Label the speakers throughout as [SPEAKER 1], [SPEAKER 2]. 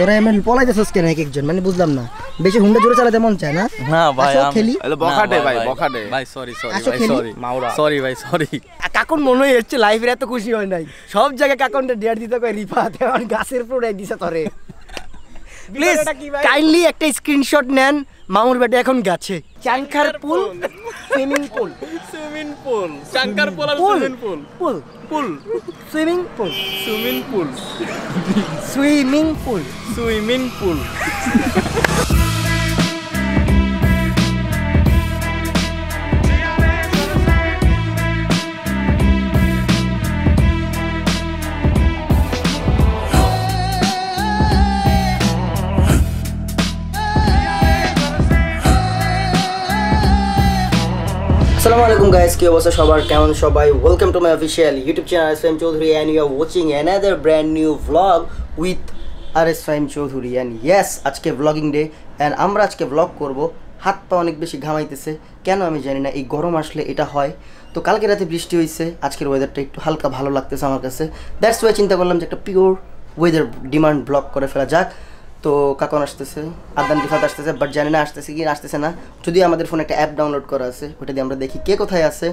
[SPEAKER 1] তোরা এমন পলাইতেছস কেন এক একজন মানে বুঝলাম না বেশি হুন্ডা জোরে চালাতে মন চায় না
[SPEAKER 2] না ভাই আমি
[SPEAKER 1] খেলি
[SPEAKER 3] বখাটে ভাই বখাটে
[SPEAKER 2] ভাই সরি ভাই সরি
[SPEAKER 3] মাওরা
[SPEAKER 2] সরি ভাই সরি
[SPEAKER 1] কাকুন মনে হচ্ছে লাইফের এত খুশি হয় নাই সব জায়গায় কাকুনটা ডেয়ার দিতে কয় রিফাত এখন গাছের উপর এক দিছে তোরে প্লিজ কাইন্ডলি একটা স্ক্রিনশট নেন মামুর বেটা এখন গাছে চাংখার পুল সুইমিং পুল
[SPEAKER 2] চাঙ্কার পুল আর swimming pool
[SPEAKER 1] pool swimming pool
[SPEAKER 2] swimming pool
[SPEAKER 1] swimming pool
[SPEAKER 2] swimming pool
[SPEAKER 1] Assalamualaikum guys, কি অবস্থা সবার কেমন সবাই welcome to my official YouTube channel SM Chowdhury and you are watching another brand new vlog with RSM Chowdhury and yes আজকে vlogging day and আমরা আজকে vlog করব হাত পা অনেক বেশি ঘামাইতেছে কেন আমি জানি না এই গরম আসলে এটা হয় তো কালকে রাতে বৃষ্টি হইছে আজকের ওয়েদারটা একটু হালকা ভালো লাগতেছে আমার কাছে দ্যাটস ওয়াই চিন্তা করলাম যে একটা পিওর ওয়েদার ডিমান্ড ব্লগ করে ফেলা যাক তো কাকন আসতেছে আদান রিফাত আসতেছে বাট জানি না আসতেছে কি আসতেছে না যদি আমাদের ফোনে একটা অ্যাপ ডাউনলোড করা আছে ওটা দিয়ে আমরা দেখি কে কোথায় আছে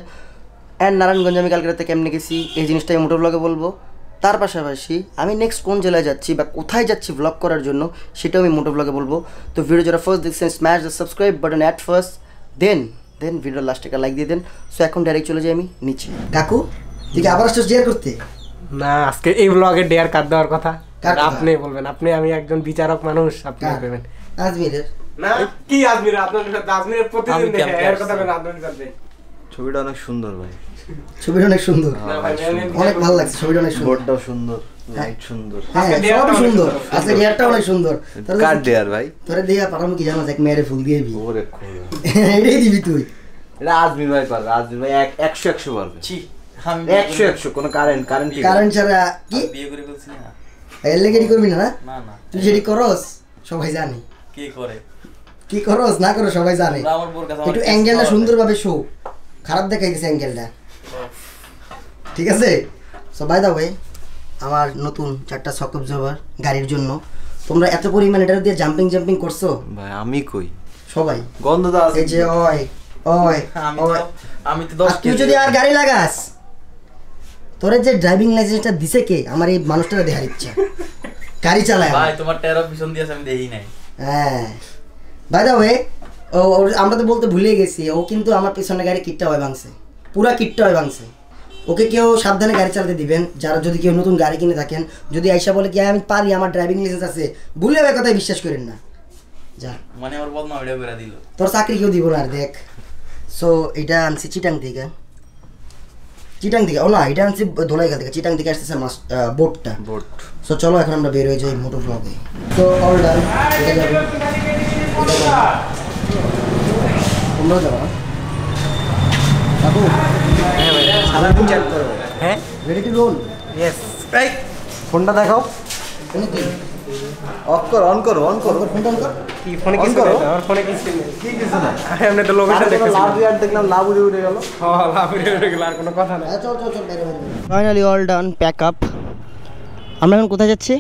[SPEAKER 1] অ্যান্ড নারায়ণগঞ্জ আমি কালকে রাতে কেমনে গেছি এই জিনিসটা আমি মোটর ব্লগে বলবো তার পাশাপাশি আমি নেক্সট কোন জেলায় যাচ্ছি বা কোথায় যাচ্ছি ব্লগ করার জন্য সেটাও আমি মোটর ব্লগে বলবো তো ভিডিও যারা ফার্স্ট দেখছেন smash the subscribe button at first then ভিডিওর লাস্টে একটা লাইক দিয়ে দেন সো এখন ডাইরেক্ট চলে যাই আমি নিচে কাকু ঠিক আবার আসছো শেয়ার করতে
[SPEAKER 4] না আজকে এই ব্লগে ডেয়ার কাট দেওয়ার কথা আপনি বলবেন আপনি আমি একজন বিচারক মানুষ আপনি বলবেন
[SPEAKER 1] আজমিরের
[SPEAKER 4] না কি আজমির আপনার সাথে আজমিরের প্রতিদিন দেখে এর কথা বলেন আপনি করবেন
[SPEAKER 3] ছবিটা অনেক সুন্দর ভাই
[SPEAKER 1] ছবিটা অনেক সুন্দর অনেক ভালো লাগছে ছবিটা অনেক সুন্দর
[SPEAKER 3] বোর্ডটাও সুন্দর লাইট সুন্দর
[SPEAKER 1] হ্যাঁ সবই সুন্দর আজকে ডেয়ারটা অনেক সুন্দর
[SPEAKER 3] কার ডেয়ার ভাই
[SPEAKER 1] তোরে দিয়া পারাম কি জানো এক মেরে ফুল দিয়েবি
[SPEAKER 3] ওরে খোদা
[SPEAKER 1] এটাই দিবি তুই
[SPEAKER 3] এটা আজমির ভাই পারবে আজমির ভাই 100 পারবে
[SPEAKER 2] ছি আমি
[SPEAKER 3] 100 কোনো কারেন্ট
[SPEAKER 1] কারেন্ট ছাড়া কি
[SPEAKER 2] বিয়ে করে বলছি না
[SPEAKER 1] এর লেগে করবি না
[SPEAKER 2] না
[SPEAKER 1] তুই যেটি করস সবাই জানে
[SPEAKER 2] কি করে
[SPEAKER 1] কি করস না করস সবাই জানে
[SPEAKER 2] আমার বোর কাছে
[SPEAKER 1] একটু অ্যাঙ্গেলটা সুন্দরভাবে শো খারাপ দেখাই দিছে অ্যাঙ্গেলটা ঠিক আছে সো বাই দা ওয়ে আমার নতুন 4টা শক অবজার্ভার গাড়ির জন্য তোমরা এত পরিমাণ এটা দিয়ে জাম্পিং করছো
[SPEAKER 3] ভাই আমি কই
[SPEAKER 1] সবাই
[SPEAKER 3] গন্ধটা আছে
[SPEAKER 1] এই যে ওই
[SPEAKER 2] আমি তো 10
[SPEAKER 1] তুই যদি আর গাড়ি লাগাস তোরে যে ড্রাইভিং লাইসেন্সটা দিছে কে আমার এই মানুষটাকে দেখার ইচ্ছা গাড়ি চালায়
[SPEAKER 2] ভাই তোমার টেরো পিছন দিয়েছে আমি দেই নাই
[SPEAKER 1] হ্যাঁ বাই দা ওয়ে আমরা তো বলতে ভুলে গেছি ও কিন্তু আমার পিছনে গাড়ি কিটটা হয় ভাঙছে পুরা কিটটা হয় ভাঙছে ওকে কেউ সাবধানে গাড়ি চালাতে দিবেন যারা যদি কেউ নতুন গাড়ি কিনে থাকেন যদি আইসা বলে কি আমি পারি আমার ড্রাইভিং লাইসেন্স আছে ভুলে ওই কথাই বিশ্বাস করেন না যা
[SPEAKER 2] মানে আমার বদনাম ভিডিও করে দিল
[SPEAKER 1] তোর চাকরি কেউ দিব না আর দেখ সো এটা আনছি চিটাং থেকে ও না এটা আনছি ধোলাইগা থেকে চিটাং থেকে আসতেছে বোট সো চলো এখন আমরা বের হয়ে যাই মোটর ব্লগে তো অল ডান এটা যাবে তোমরা যাবা কাকু হ্যাঁ ভাই সারাদিন চ্যাট করো
[SPEAKER 4] হ্যাঁ
[SPEAKER 1] রেডি টু রোল
[SPEAKER 4] यस এই ফোনটা দেখাও
[SPEAKER 3] অন করো
[SPEAKER 1] ফোনটা অন কর
[SPEAKER 4] কি ফোনে কি
[SPEAKER 3] করো?
[SPEAKER 4] আমার ফোনে কি ছিল
[SPEAKER 3] কি কিছু না
[SPEAKER 4] আমি তো লোকেশন দেখতেছি
[SPEAKER 3] লাভ ইয়ার দেখলাম লাভ উড়ে গেল
[SPEAKER 4] হ্যাঁ লাভ হয়ে গেল আর কোনো কথা না
[SPEAKER 1] চল finally all done pack up আমরা এখন কোথায় যাচ্ছি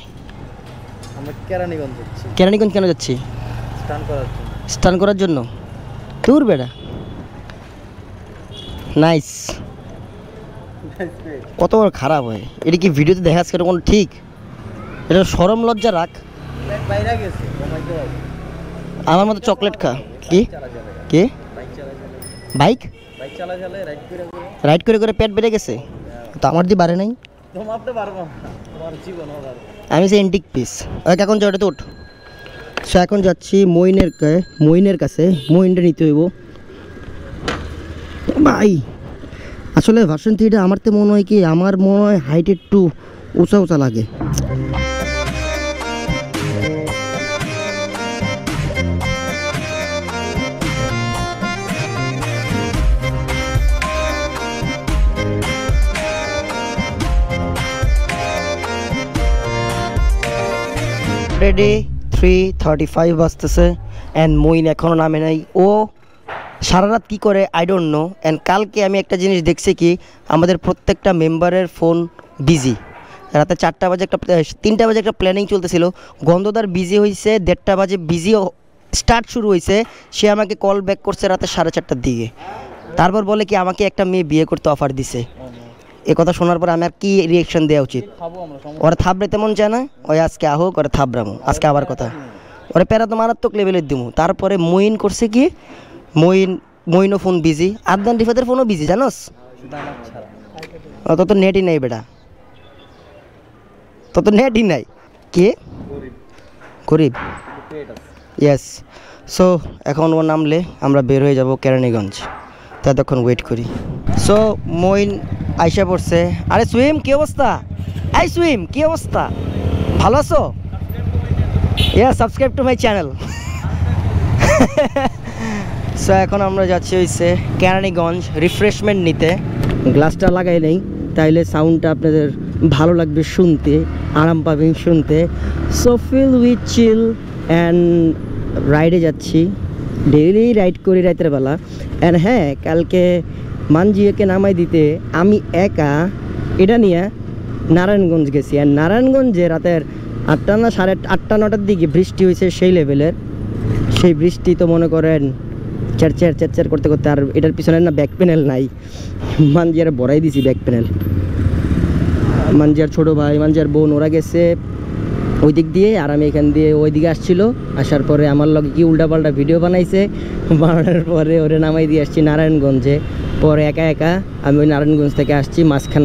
[SPEAKER 3] আমরা কেরানীগঞ্জ যাচ্ছি
[SPEAKER 1] কেরানীগঞ্জ কেন যাচ্ছি স্টান করার জন্য তোর বেড়া নাইস কত বড় খারাপ হয় এটা কি ভিডিওতে দেখা যাচ্ছে কোনো ঠিক এটা শরম লজ্জা রাখ
[SPEAKER 3] বাইরে গেছে
[SPEAKER 1] আমার মতো চকলেট খা কি কে বাইক রাইড করে পেট বেড়ে গেছে তো আমার দিয়ে বাড়ে নাই আমি সে এন্টিক পিস এখন যাওয়াটা তো ওঠ সো এখন যাচ্ছি মইনের কাছে মইনটা নিতে হইব ভাই আসলে ভার্সন 3টা আমার তো মনে হয় কি আমার মনে হয় হাইট একটু উঁচা লাগে রেডি 3:35 বাজতেছে অ্যান্ড মইন এখনও নামে নাই ও সারা রাত কী করে আই ডোন্ট নো অ্যান্ড কালকে আমি একটা জিনিস দেখছি কি আমাদের প্রত্যেকটা মেম্বারের ফোন বিজি রাতে 4টা বাজে 3টা বাজে একটা প্ল্যানিং চলতেছিল, গন্ধদার বিজি হয়েছে, 1:30 বাজে বিজি স্টার্ট শুরু হয়েছে, সে আমাকে কল ব্যাক করছে রাতে 4:30টার দিকে। তারপর বলে কি আমাকে একটা মেয়ে বিয়ে করতে অফার দিছে। এ কথা শোনার পর আমি আর কি রিয়েকশন দেওয়া উচিত? ওরা থাবড়ে তেমন চায় না, ওই আজকে আহোক ওরা থাবড়ামো, আজকে আবার কথা ওরা প্যারা তো মারাত্মক লেভেলের দিমু। তারপরে মইন করছে কি, মইনও ফোন বিজি, আদনান রিফাতের ফোনও বিজি, জানোস? অত তো নেটই নাই বেটা, তত নেটই নাই। কে গরিব? ইয়েস। সো এখন ও নামলে আমরা বের হয়ে যাব কেরানীগঞ্জ, ততক্ষণ ওয়েট করি। সো মইন আইসা পড়ছে। আরে সুইম কি অবস্থা? এই সুইম কি অবস্থা, ভালো আছো? Yeah subscribe to my channel. So এখন আমরা যাচ্ছি হইছে কেরানীগঞ্জ রিফ্রেশমেন্ট নিতে। গ্লাসটা লাগাই নেই, তাইলে সাউন্ডটা আপনাদের ভালো লাগবে শুনতে, আরাম পাবেন শুনতে। So feel with chill and রাইডে যাচ্ছি, ডেইলি রাইড করি রাতের বেলা। অ্যান্ড হ্যাঁ, কালকে মানজিয়াকে নামাই দিতে আমি একা এটা নিয়ে নারায়ণগঞ্জ গেছি। আর নারায়ণগঞ্জে রাতের 8টা না 8:30 9টার দিকে বৃষ্টি হয়েছে সেই লেভেলের। সেই বৃষ্টি তো মনে করেন চেরচের করতে করতে, আর এটার পিছনে না ব্যাক প্যানেল নাই, মানজিয়ার বড়াই দিছি ব্যাক প্যানেল। মানজিয়ার ছোটো ভাই, মানজিয়ার বোন ওরা গেছে ওই দিক দিয়ে, আর আমি এখান দিয়ে ওই দিকে আসছিল। আসার পরে আমার লগে কি উল্টাপাল্টা ভিডিও বানাইছে, বানানোর পরে ওরে নামাই দিয়ে আসছি নারায়ণগঞ্জে। পরে একা একা আমি ওই নারায়ণগঞ্জ থেকে আসছি,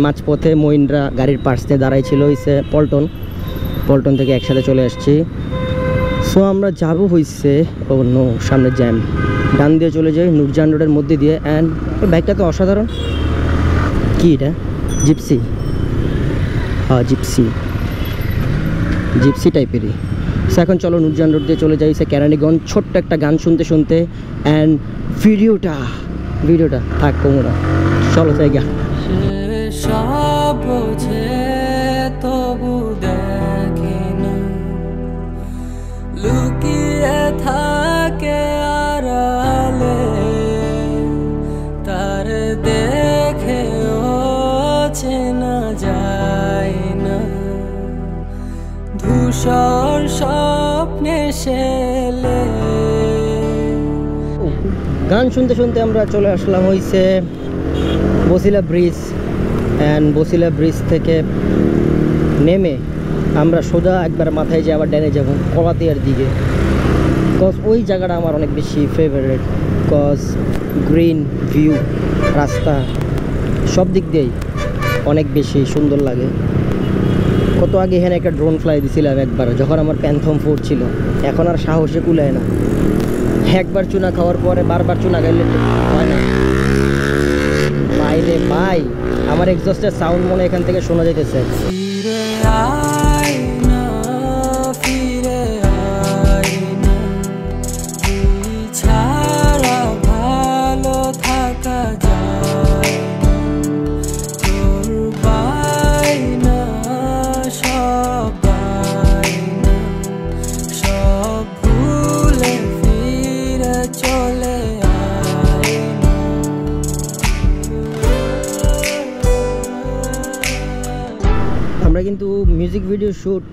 [SPEAKER 1] মাঝপথে মইনরা গাড়ির পার্স নিয়ে দাঁড়াইছিল হইছে পল্টন থেকে একসাথে চলে আসছি। সো আমরা যাব হইছে, ও নো সামনে জ্যাম, ডান দিয়ে চলে যাই নূরজাহান রোডের মধ্যে দিয়ে। অ্যান্ড ওই বাইকটা তো অসাধারণ। কি এটা? জিপসি? হ্যাঁ জিপসি টাইপেরই। সো এখন চলো নূরজাহান রোড দিয়ে চলে যাই সে কেরানীগঞ্জ, ছোট্ট একটা গান শুনতে শুনতে। অ্যান্ড ভিডিওটা থাক কোমরা, চলো জায়গা। সব বোঝে তবু দেখে না, লুকিয়ে থাকে আড়ালে, তার দেখেও চেনা যায় না, ধূসর স্বপ্নে শেলে। গান শুনতে শুনতে আমরা চলে আসলাম হইছে Basila bridge. And Basila bridge থেকে নেমে আমরা সোজা একবার মাথায় যে আবার ডানে যাব কলাতিয়ার দিকে, কজ ওই জায়গাটা আমার অনেক বেশি ফেভারিট। কজ গ্রিন ভিউ, রাস্তা সব দিক দিয়েই অনেক বেশি সুন্দর লাগে। কত আগে এখানে একটা ড্রোন ফ্লাই দিছিলাম একবার, যখন আমার প্যান্থম 4 ছিল। এখন আর সাহসে কুলায় না, একবার চুনা খাওয়ার পরে বারবার চুনা খাইলে হয় না। বাইরে ভাই আমার এক্সস্টের সাউন্ড মনে এখান থেকে শোনা যাইতেছে। আমরা কিন্তু মিউজিক ভিডিও শ্যুট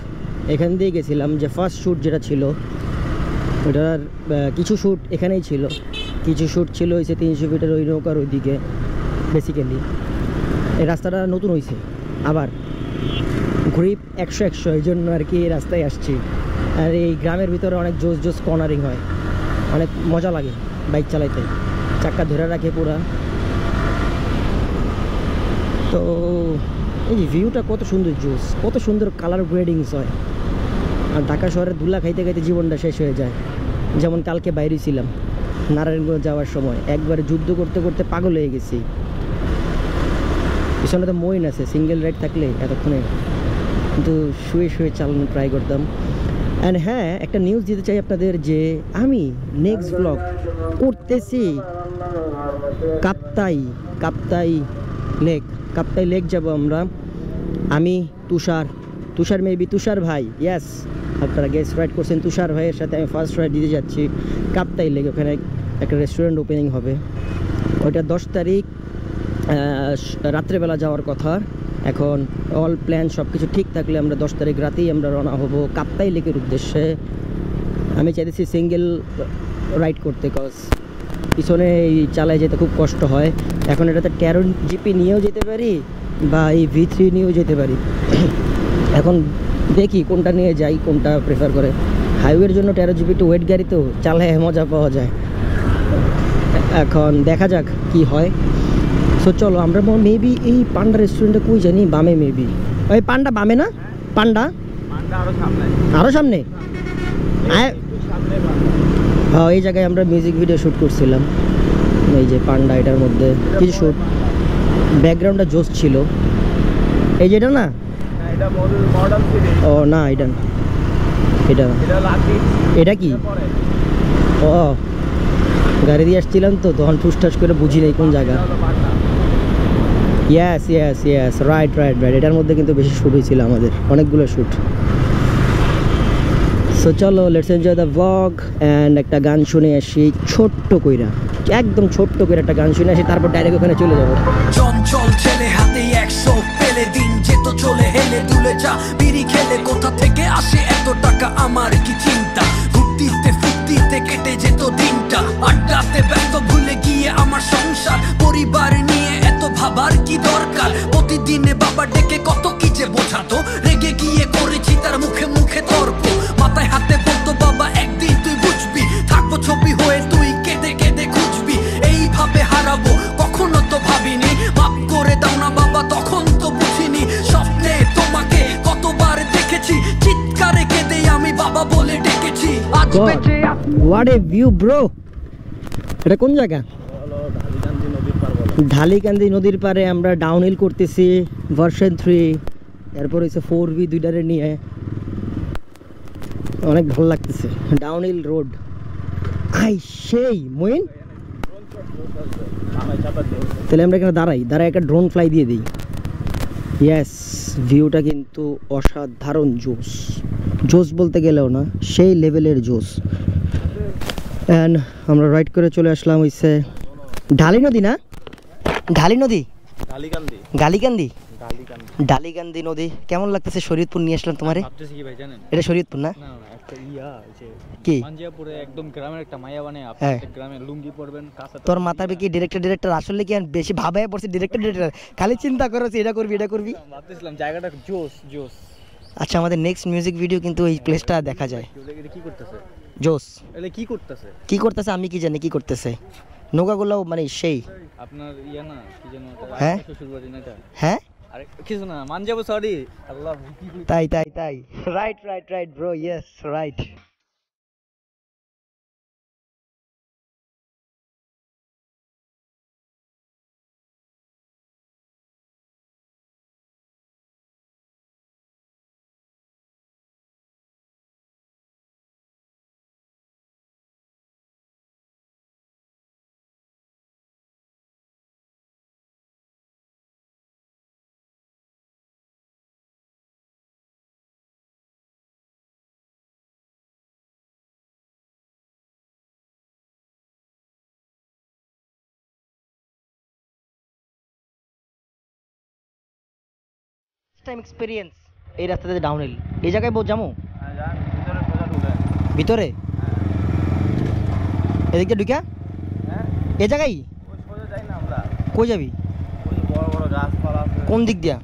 [SPEAKER 1] এখান দিয়ে গেছিলাম, যে ফার্স্ট শ্যুট যেটা ছিল ওটার কিছু শ্যুট এখানেই ছিল, কিছু শ্যুট ছিল হয়েছে 300 ফিটের ওই নৌকার ওইদিকে। বেসিক্যালি এই রাস্তাটা নতুন হয়েছে, আবার গ্রিপ 100 এই জন্য আর কি এই রাস্তায় আসছি। আর এই গ্রামের ভিতরে অনেক জোস কর্নারিং হয়, অনেক মজা লাগে বাইক চালাইতে, চাক্কা ধরে রাখে পুরা। তো এই যে ভিউটা কত সুন্দর, জোস, কত সুন্দর কালার গ্রেডিংস হয়। আর ঢাকা শহরের ধুলা খাইতে খাইতে জীবনটা শেষ হয়ে যায়। যেমন কালকে বাইরে ছিলাম নারায়ণগঞ্জ যাওয়ার সময়, একবারে যুদ্ধ করতে করতে পাগল হয়ে গেছি। পিছনে তো মইন আছে, সিঙ্গেল রাইড থাকলে এতক্ষণে কিন্তু শুয়ে চালানো ট্রাই করতাম। অ্যান্ড হ্যাঁ, একটা নিউজ দিতে চাই আপনাদের যে আমি নেক্সট ব্লগ করতেছি কাপ্তাই লেক যাব আমরা। আমি তুষার মেবি তুষার ভাই, ইয়েস আপনারা গেস্ট রাইড করছেন, তুষার ভাইয়ের সাথে আমি ফার্স্ট রাইড দিতে যাচ্ছি কাপ্তাই লেক। ওখানে একটা রেস্টুরেন্ট ওপেনিং হবে, ওইটা 10 তারিখ রাত্রেবেলা যাওয়ার কথা। এখন অল প্ল্যান সব কিছু ঠিক থাকলে আমরা 10 তারিখ রাতেই আমরা রওনা হব কাপ্তাই লেকের উদ্দেশ্যে। আমি চাইতেছি সিঙ্গেল রাইড করতে, কজ পিছনে এই চালায় যেতে খুব কষ্ট হয়। এখন এটাতে 13 জিপি নিয়েও যেতে পারি বা এই V3 নিয়েও যেতে পারি। এখন দেখি কোনটা নিয়ে যাই, কোনটা প্রেফার করে। হাইওয়ের জন্য 13 জিপি টু ওয়েট গাড়ি তো চালায় মজা পাওয়া যায়। এখন দেখা যাক কি হয়। সো চলো আমরা মেবি এই পান্ডা রেস্টুরেন্টে কই জানি, বামে মেবি। ওই পান্ডা বামে না? পান্ডা আরও সামনে। হ্যাঁ, এই জায়গায় আমরা মিউজিক ভিডিও শ্যুট করছিলাম। এই যে পান্ডা, এটার মধ্যে কিছু শ্যুট, ব্যাকগ্রাউন্ডটা জোস ছিল। এই যে এটা না, ও না এটা না, এটা কি? ও গাড়ি দিয়ে আসছিলাম তো তখন ঠুসঠাস করে বুঝি নাই কোন জায়গা। Yes yes yes, right right right, এটার মধ্যে কিন্তু বেশি শ্যুট হয়েছিল আমাদের, অনেকগুলো শ্যুট। সো চলো let's enjoy the blog and একটা গান শুনে আসি ছোট্ট কইরা, একদম ছোট্ট করে একটা গান শুনে আসি, তারপর ডাইরেক্ট ওখানে চলে যাবো।
[SPEAKER 5] চঞ্চল ছেলে হাতে 100 পেলে দিন যেত চলে হেলে দুলে যা বিড়ি খেলে কোথা থেকে আসে এত টাকা আমার কি চিন্তা, ঘুরতিতে ফুর্তিতে কেটে যেত দিনটা, আড্ডাতে ব্যস্ত ভুলে গিয়ে আমার সংসার পরিবার নিয়ে এত ভাবার কি দরকার, প্রতিদিনে বাবা ডেকে কত কি যে বোঝাতো, রেগে গিয়ে করেছি তার মুখে মুখে তর্ক, মাথায় হাতে বলতো বাবা একদিন তুই বুঝবি, থাকবো ছবি হয়ে তুই কেঁদে কেঁদে খুঁজবি, এইভাবে হারাবো কখনো তো ভাবিনি, মাফ করে দাও না বাবা তখন তো বুঝিনি, স্বপ্নে তোমাকে কতবার দেখেছি, চিৎকারে কেঁদে আমি বাবা বলে ডেকেছি, আজ বেঁচে
[SPEAKER 1] হোয়াট এ ভিউ ব্রো। এটা কোন জায়গা? ঢালিকান্দি নদীর পারে আমরা ডাউনহিল করতেছি ভার্সন 3, এরপর হচ্ছে 4V দুইটারে নিয়ে, অনেক ভালো লাগতেছে। ডাউনহিল রোড আই সেই মইন, তাহলে আমরা এখানে দাঁড়াই একটা ড্রোন ফ্লাই দিয়ে দিই। ইয়েস, ভিউটা কিন্তু অসাধারণ জোস, জোস বলতে গেলেও না, সেই লেভেলের জোস। অ্যান্ড আমরা রাইড করে চলে আসলাম হইছে ঢালি নদী, না ঢালি নদী, গালিকান্দি, ডালিকান্দি নদী। কেমন লাগতেছে? শরীয়তপুর নিয়ে আসলাম তোমারে।
[SPEAKER 3] কি ভাই জানেন,
[SPEAKER 1] এটা শরীয়তপুর না?
[SPEAKER 3] না একটা
[SPEAKER 1] কি
[SPEAKER 3] মাঞ্জিয়াপুরে একদম গ্রামের একটা মায়া বানায়,
[SPEAKER 1] হ্যাঁ।
[SPEAKER 3] আপনি গ্রামে লুঙ্গি পরবেন, কাঁচা
[SPEAKER 1] তোর মাথায় কি ডিরেক্টর আসলে কি আর বেশি ভাবায় পড়ছে? ডিরেক্টর খালি চিন্তা করছি এটা করবি।
[SPEAKER 3] ভাবতেছিলাম জায়গাটা জোস জোস।
[SPEAKER 1] আচ্ছা, আমাদের নেক্সট মিউজিক ভিডিও কিন্তু এই প্লেসটা দেখা যায়।
[SPEAKER 3] কি করতেছে
[SPEAKER 1] জোস
[SPEAKER 3] এলে কি করতেছে
[SPEAKER 1] আমি কি জানি কি করতেছে। নৌকাগুলোও মানে সেই
[SPEAKER 3] আপনার ইয়া না কি যেন
[SPEAKER 1] হ্যাঁ?
[SPEAKER 3] শ্বশুরবাড়ি না এটা?
[SPEAKER 1] হ্যাঁ
[SPEAKER 3] আরে কিছু না, মান যাবো, সরি আল্লাহ।
[SPEAKER 1] তাই right bro, yes right. Time experience এই রাস্তাতে ডাউনহিল, এই জায়গায় যাবো ভিতরে, এদিকে ঢুকা এই জায়গায় কই যাবি? কোন দিক দিয়া?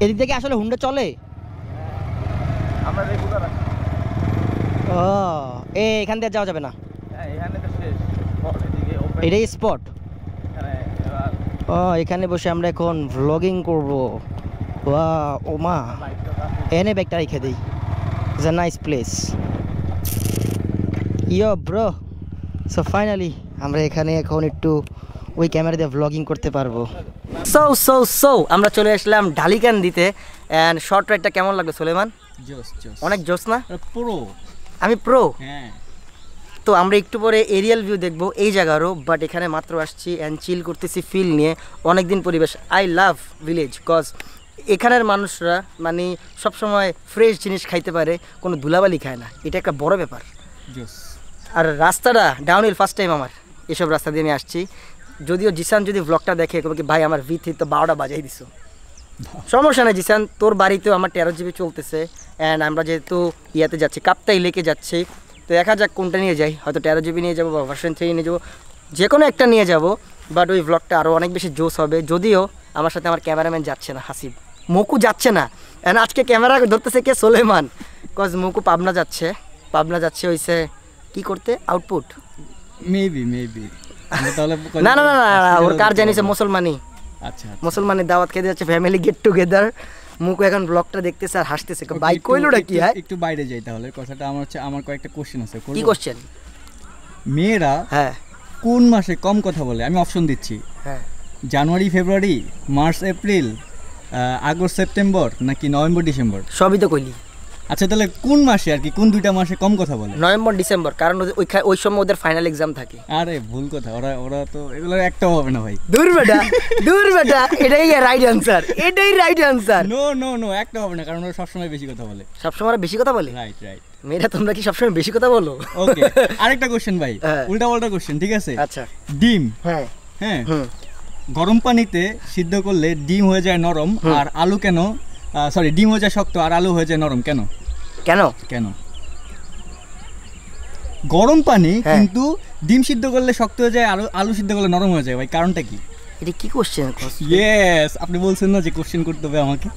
[SPEAKER 1] এদিক থেকে আসলে হুন্ডা চলে? ও এখান দিয়ে যাওয়া যাবে না, এটাই স্পট। ও এখানে বসে আমরা এখন ভ্লগিং করবো। ও মা, এনে ব্যাগটা রেখে দিই। It's a nice place. Yo bro, so finally আমরা এখানে এখন একটু ওই ক্যামেরা দিয়ে ভ্লগিং করতে পারবো। সো আমরা চলে আসলাম ঢালিকান্দিতে। অ্যান্ড শর্ট রাইডটা কেমন লাগলো সুলেমান? অনেক জোস না? আমি প্রো।
[SPEAKER 3] হ্যাঁ,
[SPEAKER 1] তো আমরা একটু পরে এরিয়াল ভিউ দেখবো এই জায়গারও, বাট এখানে মাত্র আসছি অ্যান্ড চিল করতেছি ফিল নিয়ে। অনেকদিন পরিবেশ, আই লাভ ভিলেজ, কজ এখানের মানুষরা মানে সবসময় ফ্রেশ জিনিস খাইতে পারে, কোনো ধুলাবালি খায় না, এটা একটা বড় ব্যাপার। আর রাস্তাটা ডাউনহিল ফার্স্ট টাইম আমার, এসব রাস্তা দিয়ে আমি আসছি। যদিও জিসান যদি ব্লগটা দেখে কি ভাই আমার V3 তো 12টা বাজাই দিছো, সমস্যা নেই জিসান, তোর বাড়িতেও আমার 13 GB চলতেছে। অ্যান্ড আমরা যেহেতু ইয়াতে যাচ্ছি, কাপ্তাই লেকে যাচ্ছি, তো দেখা যাক কোনটা নিয়ে যাই, হয়তো 13 GB নিয়ে যাবো বা ভার্সন 3 নিয়ে যাবো, যে কোনো একটা নিয়ে যাব। বাট ওই ব্লগটা আরও অনেক বেশি জোস হবে। যদিও আমার সাথে আমার ক্যামেরাম্যান যাচ্ছে না, হাসিব, মুকু যাচ্ছে না। অ্যান্ড আজকে ক্যামেরা ধরতেছে কে, সোলেমান, কজ মুকু পাবনা যাচ্ছে হইছে কি করতে, আউটপুট।
[SPEAKER 3] মেবি তাহলে
[SPEAKER 1] না না না না, ওর কার জানিছে মুসলমানি,
[SPEAKER 3] আচ্ছা
[SPEAKER 1] মুসলমানের দাওয়াত খেতে যাচ্ছে, ফ্যামিলি গেট টুগেদার। মুকু এখন ব্লগটা দেখতেছে আর হাসতেছে, ভাই কইলোটা কি? হ্যাঁ
[SPEAKER 3] একটু বাইরে যাই তাহলে, কথাটা আমার কয়েকটা কোশ্চেন আছে।
[SPEAKER 1] কি কোশ্চেন?
[SPEAKER 3] মেয়েরা
[SPEAKER 1] হ্যাঁ
[SPEAKER 3] কোন মাসে কম কথা বলে? আমি অপশন দিচ্ছি,
[SPEAKER 1] হ্যাঁ,
[SPEAKER 3] জানুয়ারি ফেব্রুয়ারি, মার্চ এপ্রিল, আগস্ট সেপ্টেম্বর, নাকি নভেম্বর ডিসেম্বর?
[SPEAKER 1] সবই তো কইলি।
[SPEAKER 3] আচ্ছা তাহলে কোন মাসে আর কি, কোন দুইটা মাসে কম কথা বলে?
[SPEAKER 1] নভেম্বর ডিসেম্বর, কারণ ওই সময় ওদের ফাইনাল এক্সাম থাকে।
[SPEAKER 3] আরে ভুল কথা, ওরা তো এগুলোর একটাও হবে না ভাই।
[SPEAKER 1] দূর বেটা এটাই রাইট অ্যান্সার,
[SPEAKER 3] নো একটা হবে না, কারণ ওরা সবসময় বেশি কথা বলে।
[SPEAKER 1] সবসময় বেশি কথা বলে?
[SPEAKER 3] রাইট
[SPEAKER 1] মেয়েরা তোমরা কি সবসময় বেশি কথা বলো?
[SPEAKER 3] ওকে, আরেকটা কোশ্চেন ভাই, উল্টা পাল্টা কোশ্চেন, ঠিক আছে?
[SPEAKER 1] আচ্ছা,
[SPEAKER 3] ডিম,
[SPEAKER 1] হ্যাঁ
[SPEAKER 3] হ্যাঁ, গরম পানিতে সিদ্ধ করলে ডিম হয়ে যায় নরম, আর আলু কেন, সরি, ডিম হয়ে যায় শক্ত আর আলু হয়ে যায় নরম, কেন? কেন গরম পানি কিন্তু ডিম সিদ্ধ করলে শক্ত হয়ে যায়, আলু সিদ্ধ করলে নরম হয়ে যায় ভাই, কারণটা কি?
[SPEAKER 1] এটা কি কোশ্চেন?
[SPEAKER 3] ইয়েস, আপনি বলছেন না যে কোশ্চেন করতে হবে আমাকে।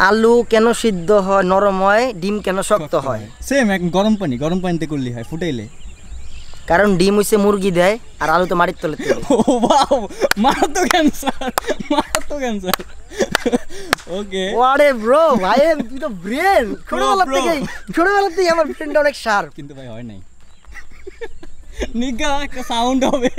[SPEAKER 1] আলু কেন সিদ্ধ হয়, নরম হয়, ডিম কেন শক্ত হয়?
[SPEAKER 3] সেম, এক গরম পানিতে করলে হয়, ফুটাইলে।
[SPEAKER 1] কারণ ডিম হইছে মুরগি দেয় আর আলু তো মাটির তলে তৈরি।
[SPEAKER 3] ও ওয়াও, মারাত্মক অ্যানসার। ওকে,
[SPEAKER 1] ওয়ারে ব্রো, ভাই তুই তো ব্রেন, ছোটবেলা থেকে আমার ব্রেনটা অনেক শার্প।
[SPEAKER 3] কিন্তু ভাই হয় নাই, নিগা একটা সাউন্ড হবে।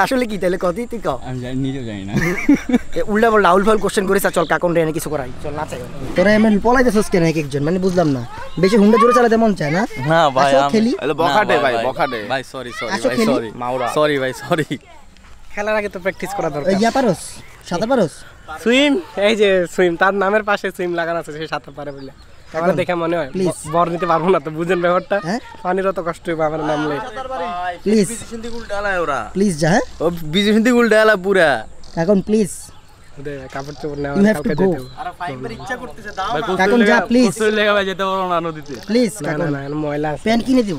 [SPEAKER 1] আসলে কি তাহলে কতই তুই কও?
[SPEAKER 3] আমি নিজেও জানি না।
[SPEAKER 1] উল্টা পাল্টা আউল ফাউল কোশ্চেন করিস, চল কাকুন রে কিছু করাই, চল নাচাই। তোরা এমন পলাইতেছস কেন এক একজন, মানে বুঝলাম না, বেশি হুন্ডা জোরে চালাতে মন চায় না?
[SPEAKER 2] না ভাই,
[SPEAKER 1] আসো খেলি।
[SPEAKER 2] বখাটে ভাই সরি
[SPEAKER 1] আসো খেলি।
[SPEAKER 2] সরি।
[SPEAKER 4] খেলার আগে তো প্র্যাকটিস করা দরকার।
[SPEAKER 1] ইয়া পারোস, সাঁতার পারোস?
[SPEAKER 4] সুইম, এই যে সুইম, তার নামের পাশে সুইম লাগানো আছে, সে সাঁতার পারে বলে আমার দেখে মনে হয়। বর নিতে পারবো না তো, বুঝেন ব্যাপারটা, পানির অত কষ্ট হবে আমার নামলে।
[SPEAKER 1] প্লিজ প্লিজ যা, হ্যাঁ
[SPEAKER 2] ও বিজি হিন্দি উল্টা আলা পুরা
[SPEAKER 1] কাকুন প্লিজ,
[SPEAKER 4] কাপড় চোপড় নেওয়া,
[SPEAKER 1] ইউ হ্যাভ টু গো।
[SPEAKER 2] আর ফাইবার ইচ্ছা করতেছে দাও
[SPEAKER 1] কাকুন যা প্লিজ,
[SPEAKER 2] কোসল লেগে ভাই যেতে পারো না নদীতে
[SPEAKER 1] প্লিজ কাকুন।
[SPEAKER 4] না ময়লা আছে,
[SPEAKER 1] প্যান কিনে দিব,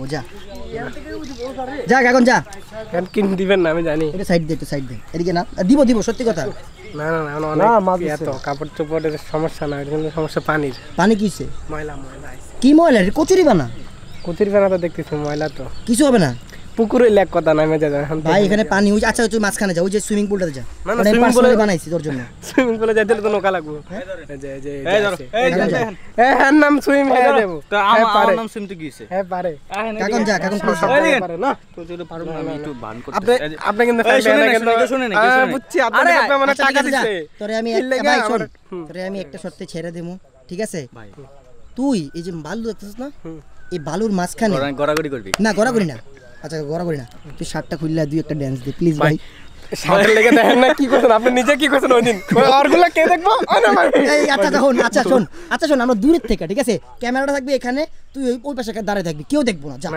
[SPEAKER 1] যা কাকুন যা।
[SPEAKER 4] প্যান কিনে দিবেন না আমি জানি।
[SPEAKER 1] এটা সাইড দে, একটু সাইড দে, এদিকে না, দিব সত্যি কথা।
[SPEAKER 4] না এত কাপড় চোপড়ের সমস্যা না, এর জন্য সমস্যা পানির।
[SPEAKER 1] পানি কিছে?
[SPEAKER 4] ময়লা
[SPEAKER 1] কি ময়লা? কচুরি বানা,
[SPEAKER 4] কুচির ফেনা তো দেখতেছি ময়লা, তো
[SPEAKER 1] কিছু হবে না।
[SPEAKER 4] পুকুরে লেক কথা নামে যা
[SPEAKER 1] ভাই, এখানে পানি ওই, আচ্ছা তুই মাঝখানে যা, ওই যে সুইমিং পুলটাতে যা,
[SPEAKER 4] না,
[SPEAKER 1] ওটা
[SPEAKER 4] swimming pool
[SPEAKER 1] পার্সোনালি বানাইছি তোর জন্য।
[SPEAKER 4] সুইমিং পুলে যাইতে তো নৌকা লাগবে। হ্যাঁ নাম সুইম, হ্যাঁ দেব,
[SPEAKER 2] আমার নাম শুনতে গিয়েছে।
[SPEAKER 4] হ্যাঁ পারে।
[SPEAKER 1] কাকুন যা, কাকুন প্লিজ।
[SPEAKER 4] পারে না,
[SPEAKER 2] তো যদি পারো না আমি একটু বান করতে।
[SPEAKER 4] আপনি কিন্তু
[SPEAKER 2] শুনেন
[SPEAKER 4] বুঝছি, আপনি মানে টাকা দিছে।
[SPEAKER 1] তোরে আমি ভাই শোন, তোরে আমি একটা শর্তে ছেড়ে দেবো, ঠিক আছে ভাই? তুই এই যে বালু দেখতেছিস না, এই বালুর মাঝখানে
[SPEAKER 2] গড়াগড়ি করবি
[SPEAKER 1] না, গড়াগড়ি না, আচ্ছা গড়াগড়ি না, তুই শার্টটা খুললে দুই একটা ড্যান্স দে প্লিজ ভাই।
[SPEAKER 4] সাথে লেগে দেখেন না কি করছেন আপনি, নিজে কি করছেন ওই দিন, ওরগুলা কে দেখবো?
[SPEAKER 1] এই আচ্ছা শোন, আমরা দূরের থেকে, ঠিক আছে, ক্যামেরাটা থাকবে এখানে, তুই ওই পাশে দাঁড়ায় থাকবি, কেউ দেখবো না, যা।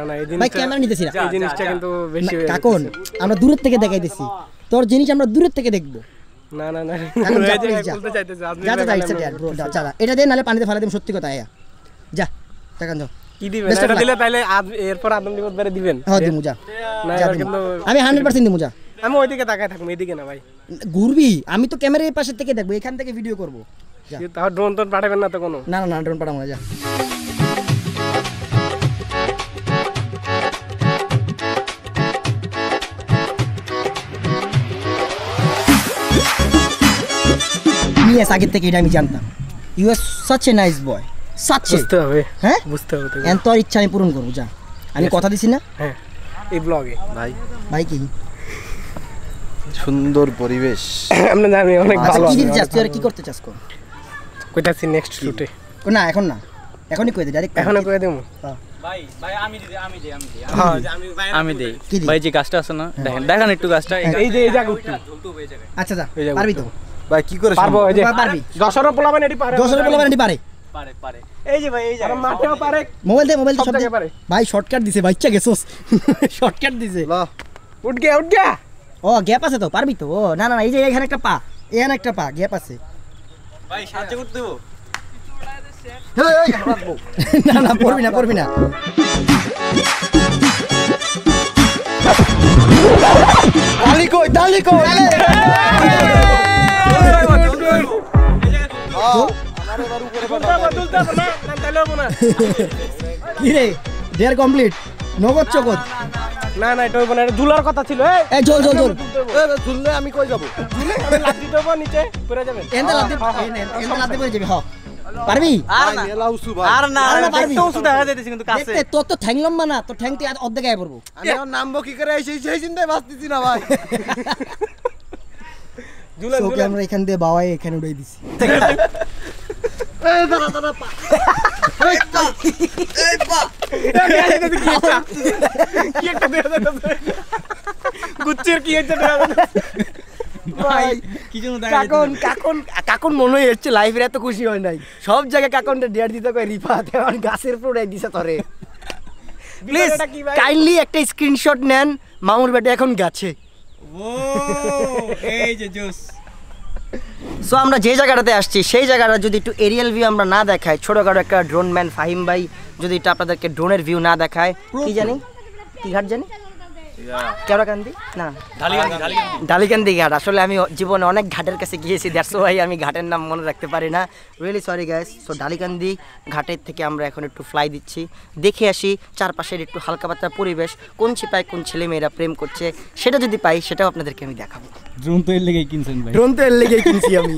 [SPEAKER 4] না এই
[SPEAKER 1] ভাই ক্যামেরা নিতেছি না,
[SPEAKER 4] এই জিনিসটা কিন্তু বেশি হয়ে
[SPEAKER 1] কাকুন, আমরা দূরের থেকে দেখাইতেছি, তোর জিনিস আমরা দূরের থেকে দেখবো।
[SPEAKER 4] না
[SPEAKER 1] কাকুন যা,
[SPEAKER 4] এই যে
[SPEAKER 1] please যা।
[SPEAKER 4] বলতে চাইতেছে আপনি
[SPEAKER 1] যা ব্রো, যা এটা দে, নালে পানিতে ফেলা দেব, সত্যি কথা। আয়া যা, কাকুন যাও।
[SPEAKER 4] কি দিবেন? এটা দিলে তাইলে এরপর আদম বিপদ বেরে দিবেন।
[SPEAKER 1] হ্যাঁ দিমু, যা
[SPEAKER 4] না
[SPEAKER 1] যা,
[SPEAKER 4] কিন্তু
[SPEAKER 1] আমি 100% দিমু, যা।
[SPEAKER 4] আমি ওইদিকে তাকায় থাকবো, এদিকে না ভাই।
[SPEAKER 1] ঘুরবি, আমি তো ক্যামেরার পাশে থেকে দেখবো, এখান থেকে ভিডিও করবো, যা।
[SPEAKER 4] তাও ড্রোন তো পাঠাবেন না তো কোনো?
[SPEAKER 1] না ড্রোন পাঠাবো না, যা। ইয়েস, আগের থেকে এটা আমি জানতাম। You are such a nice boy, such a.
[SPEAKER 4] বুঝতে হবে,
[SPEAKER 1] হ্যাঁ
[SPEAKER 4] বুঝতে হবে তো।
[SPEAKER 1] এন তোর ইচ্ছা আমি পূরণ করবো, যা। আমি কথা দিছি না
[SPEAKER 4] হ্যাঁ, এই ব্লগে
[SPEAKER 1] ভাই কি
[SPEAKER 2] সুন্দর পরিবেশ।
[SPEAKER 4] আমরা জানি অনেক
[SPEAKER 1] আচ্ছা,
[SPEAKER 4] ভালো
[SPEAKER 1] কি
[SPEAKER 4] আছে।
[SPEAKER 1] দিতে চাস তুই, আর কি করতে চাস কর?
[SPEAKER 4] কইতাছি নেক্সট শুটে।
[SPEAKER 1] না এখন না, এখনই কই দে, ডাইরেক্ট
[SPEAKER 4] এখনো কই দেবো।
[SPEAKER 2] আমি দেই
[SPEAKER 1] কি দিই?
[SPEAKER 2] ভাই, যে গাছটা আছে না, দেখেন একটু গাছটা,
[SPEAKER 4] এই যে এই জায়গা উঠতে
[SPEAKER 1] আচ্ছা যা, পারবি তো?
[SPEAKER 2] ভাই কি করে
[SPEAKER 4] পারবো, এই যে
[SPEAKER 1] পারবি।
[SPEAKER 4] যশোর পোলাবেন এটি পারে,
[SPEAKER 1] দশরে বলবেন এটি পারে,
[SPEAKER 2] পারে পারে
[SPEAKER 3] এই যে ভাই এই
[SPEAKER 4] আর মাঠেও পারে
[SPEAKER 1] মোবাইল দে
[SPEAKER 4] সব জায়গায় পারে
[SPEAKER 1] ভাই শর্টকাট দিছে বাচ্চা গেছস শর্টকাট দিছে
[SPEAKER 4] উঠ গিয়া
[SPEAKER 1] ও গ্যাপ আছে তো পারবি তো ও না না এই যে এখানে একটা পা এখানে একটা পা গ্যাপ আছে
[SPEAKER 2] ভাই সাহায্য করতে দেবো
[SPEAKER 1] না না পড়বি না দালি কই কি রে দেড় কমপ্লিট নগদ চগদ
[SPEAKER 4] না এটা হইব না, এটা ঝুলার কথা ছিল।
[SPEAKER 1] এই চল
[SPEAKER 4] ঝুললে আমি কই যাব? ঝুলে আমি লাফ দিতে হবো, নিচে পড়ে যাবেন।
[SPEAKER 1] এন্ড লাতে পড়ে যাবি পারবি
[SPEAKER 2] আর না
[SPEAKER 1] পারবি
[SPEAKER 2] তো ওষুধ দেখা যাইতেছে কিন্তু কাছে
[SPEAKER 1] দেখতে তোর তো ঠ্যাং লম্বা না তোর ঠ্যাং তো অর্ধেক আয় পড়বো
[SPEAKER 4] আমি আর নামবো কি করে সেই চিন্তায় বাঁচতেছি না ভাই। ঝুলেন
[SPEAKER 1] ওকে আমরা এখান দিয়ে বাওয়াই এখানে উড়াই দিছি
[SPEAKER 4] গুচ্ছের কি হচ্ছে
[SPEAKER 3] ভাই কি জন্য দেখা
[SPEAKER 1] কাকন মনে হচ্ছে লাইফের এত খুশি হয় নাই সব জায়গায় কাকনটা ডেয়ার দিতে কয় রিফাত এখন গাছের উপর উড়াই দিছে তোরে প্লিজ কাইন্ডলি একটা স্ক্রিনশট নেন মামুর বেটা এখন গাছে
[SPEAKER 3] ও এই যে জোস
[SPEAKER 1] সো আমরা যে জায়গাটাতে আসছি সেই জায়গাটা যদি একটু এরিয়াল ভিউ আমরা না দেখাই ছোটখাটো একটা ড্রোন ম্যান ফাহিম ভাই যদি এটা আপনাদেরকে ড্রোনের ভিউ না দেখায় কি জানি কি ঘাট জানি কেওড়াকান্দি না ঢালিকান্দি ঘাট আসলে আমি জীবনে অনেক ঘাটের কাছে গিয়েছি দ্যাটস ওয়াই আমি ঘাটের নাম মনে রাখতে পারি না really sorry guys so Dhalikandi ঘাটের থেকে আমরা এখন একটু ফ্লাই দিচ্ছি দেখে আসি চারপাশের একটু হালকা পাতলা পরিবেশ কোন ছিপায় কোন ছেলে মেয়েরা প্রেম করছে সেটা যদি পাই সেটাও আপনাদেরকে আমি দেখাবো
[SPEAKER 3] ড্রোন তো এর লেগেই কিনছেন ভাই
[SPEAKER 1] ড্রোন তো এর লেগেই কিনছি আমি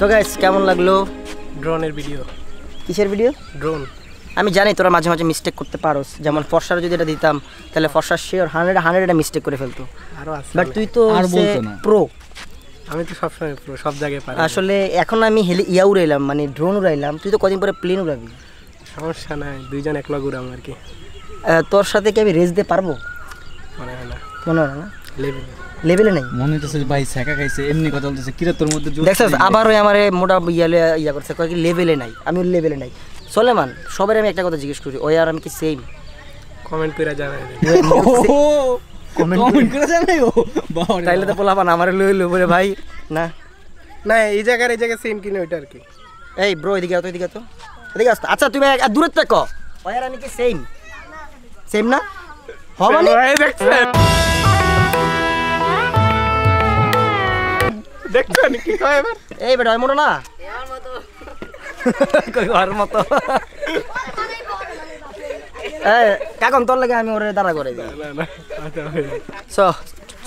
[SPEAKER 1] সো গাইস কেমন লাগলো
[SPEAKER 4] ড্রোনের ভিডিও।
[SPEAKER 1] কিসের ভিডিও?
[SPEAKER 4] ড্রোন।
[SPEAKER 1] আমি জানি তোরা মাঝে মাঝে মিস্টেক করতে পারোস, যেমন ফর্সার যদি এটা দিতাম তাহলে ফর্সার শিওর 100 এটা মিস্টেক করে ফেলতো,
[SPEAKER 4] আরো আছে
[SPEAKER 1] বাট তুই তো
[SPEAKER 3] আর বলতো না।
[SPEAKER 1] প্রো।
[SPEAKER 4] আমি তো সবসময় পুরো সব জায়গায় পারি।
[SPEAKER 1] আসলে এখন আমি ইয়া উড়াইলাম মানে ড্রোন উড়াইলাম, তুই তো কদিন পরে প্লেন উড়াবি।
[SPEAKER 4] সমস্যা নাই, দুইজন একলা ঘুরাম আর কি।
[SPEAKER 1] তোর সাথে কি আমি রেস দিতে পারবো?
[SPEAKER 4] মনে হয় না।
[SPEAKER 1] মনে হয় না,
[SPEAKER 4] লেভেল
[SPEAKER 1] লেভেলে নাই।
[SPEAKER 3] মনে হচ্ছে ভাই ছেকা খাইছে এমনি কথা বলতেছে কিরা তোর মধ্যে জোর
[SPEAKER 1] দেখছিস আবার ওই আমারে মোটা ইয়া করছে কয় কি লেভেলে নাই, আমি ওর লেভেলে নাই। সোলেমান সবার আমি একটা কথা জিজ্ঞেস করি, ওই আর আমি কি সেম?
[SPEAKER 4] কমেন্ট করে জানাই দে।
[SPEAKER 3] কমেন্ট করে জানাই ও বাবা
[SPEAKER 1] তাইলে তো পোলাপান আমারে লইলো বলে ভাই না
[SPEAKER 4] না এই জায়গায় সেম কিনে ওইটা আর কি।
[SPEAKER 1] এই ব্রো এদিকে আও তো, এদিকে তো, এদিকে আসতো। আচ্ছা তুমি দূরে থাকো, ওই আর আমি কি সেম? সেম না হ মানে
[SPEAKER 4] এই দেখছেন দেখছেন কি কয় এবার?
[SPEAKER 1] এই বেটা ওই মোটো না কই আর মতো এই কাকন তোর লাগে আমি ওরে দাঁড়া করে দিই।
[SPEAKER 4] না না আচ্ছা ভাই।
[SPEAKER 1] সো